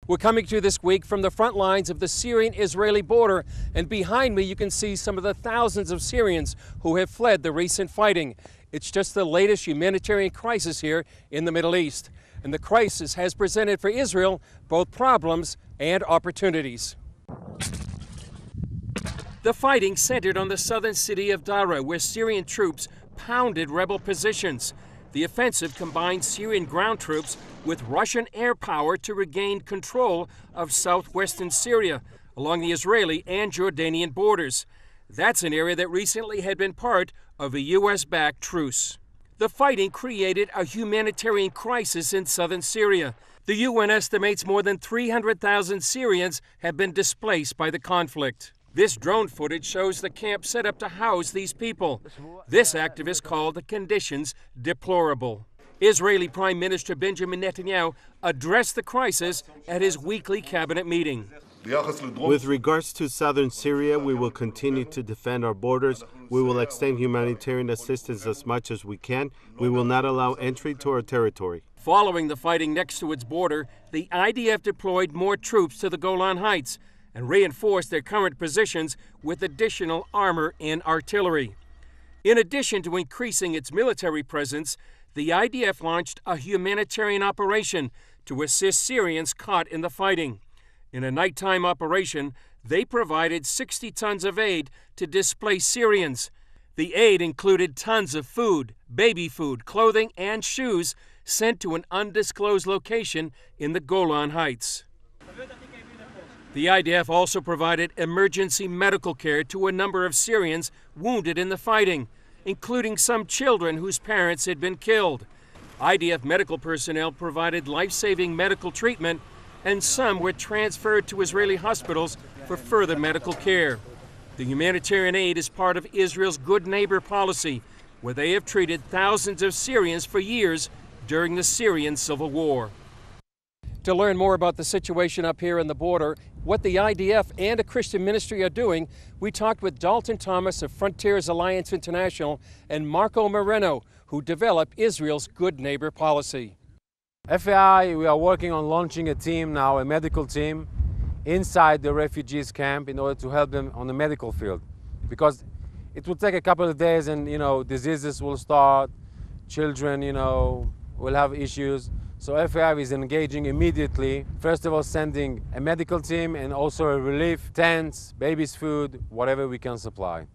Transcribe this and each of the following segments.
We're coming to you this week from the front lines of the Syrian-Israeli border, and behind me you can see some of the thousands of Syrians who have fled the recent fighting. It's just the latest humanitarian crisis here in the Middle East, and the crisis has presented for Israel both problems and opportunities. The fighting centered on the southern city of Dara, where Syrian troops pounded rebel positions. The offensive combined Syrian ground troops with Russian air power to regain control of southwestern Syria along the Israeli and Jordanian borders. That's an area that recently had been part of a U.S.-backed truce. The fighting created a humanitarian crisis in southern Syria. The UN estimates more than 300,000 Syrians have been displaced by the conflict. This drone footage shows the camp set up to house these people. This activist called the conditions deplorable. Israeli Prime Minister Benjamin Netanyahu addressed the crisis at his weekly cabinet meeting. With regards to southern Syria, we will continue to defend our borders. We will extend humanitarian assistance as much as we can. We will not allow entry to our territory. Following the fighting next to its border, the IDF deployed more troops to the Golan Heights and reinforced their current positions with additional armor and artillery. In addition to increasing its military presence, the IDF launched a humanitarian operation to assist Syrians caught in the fighting. In a nighttime operation, they provided 60 tons of aid to displaced Syrians. The aid included tons of food, baby food, clothing, and shoes sent to an undisclosed location in the Golan Heights. The IDF also provided emergency medical care to a number of Syrians wounded in the fighting, including some children whose parents had been killed. IDF medical personnel provided life-saving medical treatment, and some were transferred to Israeli hospitals for further medical care. The humanitarian aid is part of Israel's Good Neighbor policy, where they have treated thousands of Syrians for years during the Syrian civil war. To learn more about the situation up here on the border, what the IDF and a Christian ministry are doing, we talked with Dalton Thomas of Frontiers Alliance International and Marco Moreno, who developed Israel's Good Neighbor policy. FAI, we are working on launching a team now, a medical team, inside the refugees camp in order to help them on the medical field. Because it will take a couple of days and, diseases will start, children, will have issues. So FAI is engaging immediately, first of all sending a medical team and also a relief, tents, babies' food, whatever we can supply.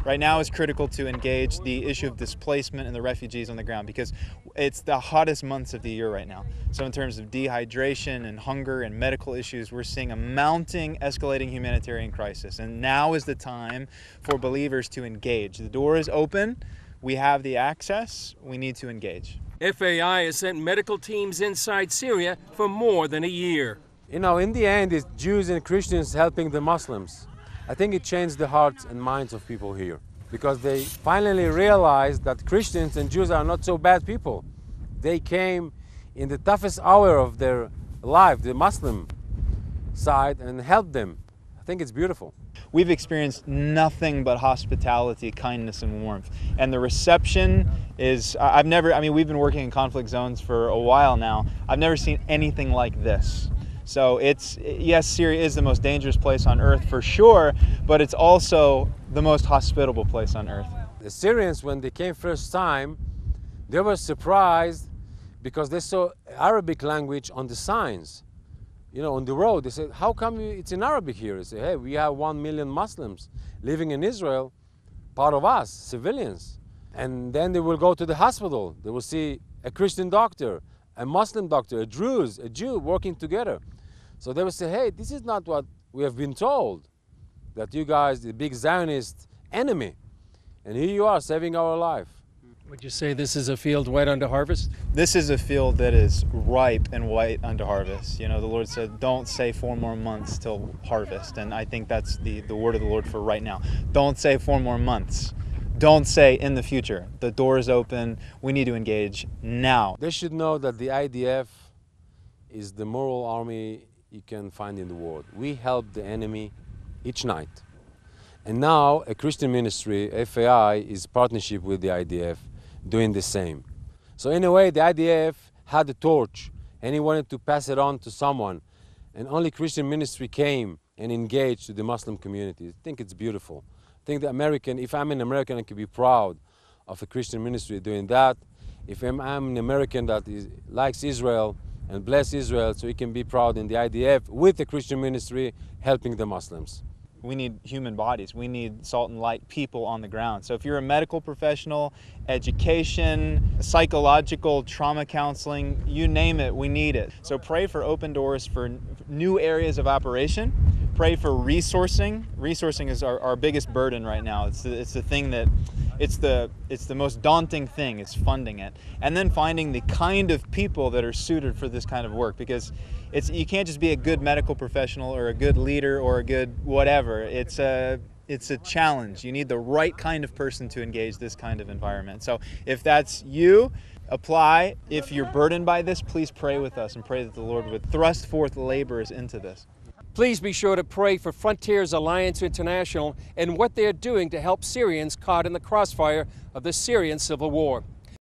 Right now it's critical to engage the issue of displacement and the refugees on the ground because it's the hottest months of the year right now. So in terms of dehydration and hunger and medical issues, we're seeing a mounting, escalating humanitarian crisis. And now is the time for believers to engage. The door is open, we have the access, we need to engage. FAI has sent medical teams inside Syria for more than a year. In the end, it's Jews and Christians helping the Muslims. I think it changed the hearts and minds of people here because they finally realized that Christians and Jews are not so bad people. They came in the toughest hour of their life, the Muslim side, and helped them. I think it's beautiful. We've experienced nothing but hospitality, kindness, and warmth. And the reception is, we've been working in conflict zones for a while now. I've never seen anything like this. So yes, Syria is the most dangerous place on earth for sure, but it's also the most hospitable place on earth. The Syrians, when they came first time, they were surprised because they saw Arabic language on the signs. On the road, they said, how come it's in Arabic here? They say, hey, we have 1 million Muslims living in Israel, part of us, civilians. And then they will go to the hospital. They will see a Christian doctor, a Muslim doctor, a Jew working together. So they will say, hey, this is not what we have been told, that you guys, the big Zionist enemy, and here you are saving our life. Would you say this is a field white unto harvest? This is a field that is ripe and white unto harvest. The Lord said, don't say 4 more months till harvest. And I think that's the word of the Lord for right now. Don't say 4 more months. Don't say in the future. The door is open. We need to engage now. They should know that the IDF is the moral army you can find in the world. We help the enemy each night. And now a Christian ministry, FAI, is partnership with the IDF doing the same. So in a way, the IDF had a torch and he wanted to pass it on to someone. and only Christian ministry came and engaged to the Muslim community. I think it's beautiful. I think the American, if I'm an American, I can be proud of the Christian ministry doing that. If I'm an American that likes Israel and bless Israel, so he can be proud in the IDF with the Christian ministry helping the Muslims. We need human bodies. We need salt and light people on the ground. So if you're a medical professional, education, psychological, trauma counseling, you name it, we need it. So pray for open doors for new areas of operation. Pray for resourcing. Resourcing is our biggest burden right now. It's the thing that, it's the most daunting thing, is funding it. And then finding the kind of people that are suited for this kind of work, because you can't just be a good medical professional or a good leader or a good whatever. It's a challenge. You need the right kind of person to engage this kind of environment. So if that's you, apply. If you're burdened by this, please pray with us and pray that the Lord would thrust forth laborers into this. Please be sure to pray for Frontiers Alliance International and what they're doing to help Syrians caught in the crossfire of the Syrian civil war.